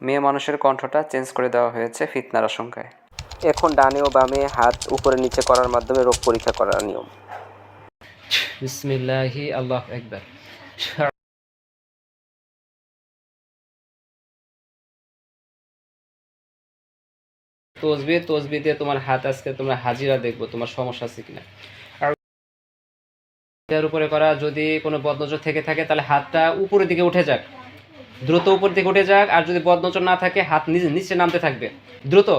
মেয়ে মানুষের কণ্ঠটা চেঞ্জ করে দেওয়া হয়েছে ফিতনার আশঙ্কায়। এখন ডানে ও বামে হাত উপরে নিচে করার মাধ্যমে রোগ পরীক্ষা করার নিয়ম। বিসমিল্লাহি আল্লাহু আকবার। তসবিহ দিয়ে তোমার হাত আজকে তোমরা হাজিরা দেখবো তোমার সমস্যা আছে কিনা। আর এর উপরে করা, যদি কোনো বদনজর থেকে থাকে তাহলে হাতটা উপরের দিকে উঠে যাক, দ্রুত উপর দিকে উঠে যাক। আর যদি বদনজর না থাকে হাত নিচে নামতে থাকবে দ্রুত।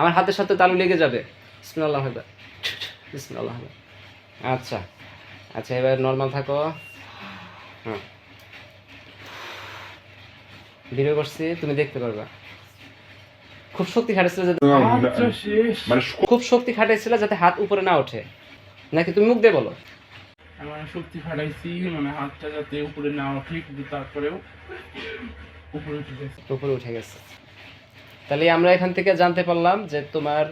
আমার হাতের সাথে তালু লেগে যাবে। বিসমিল্লাহ আকবার, বিসমিল্লাহ আকবার। আচ্ছা আচ্ছা, এবার নর্মাল থাকো। হ্যাঁ, ভিডিও করছি, তুমি দেখতে পারবা। খুব শক্তি খাটাইছিল যাতে খুব শক্তি খাটাইছিল যাতে হাত উপরে না ওঠে, নাকি তুমি মুখ দিয়ে বলো? আমার শক্তি খাটাইছি, মানে হাতটা যাতে উপরে না ওঠে, কিন্তু তারপরেও উপরে উঠে গেছে। উপরে উঠে গেছে। তাহলে আমরা এখান থেকে জানতে পারলাম যে তোমার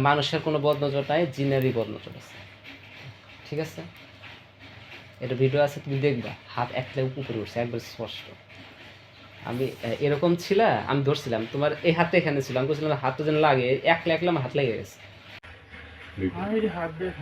মানুষের কোনো বদনজর নাই, জিনেরই বদনজর আছে। ঠিক আছে, এটা ভিডিও আছে, তুমি দেখবা হাত একলা উপরে উঠছে একবার স্পষ্ট। আমি এরকম ছিল, আমি ধরছিলাম তোমার এই হাতটা এখানে ছিল, আমি বলছিলাম হাতটা যেন লাগে, একলা একলা আমার হাত লেগে গেছে। হাত দিয়ে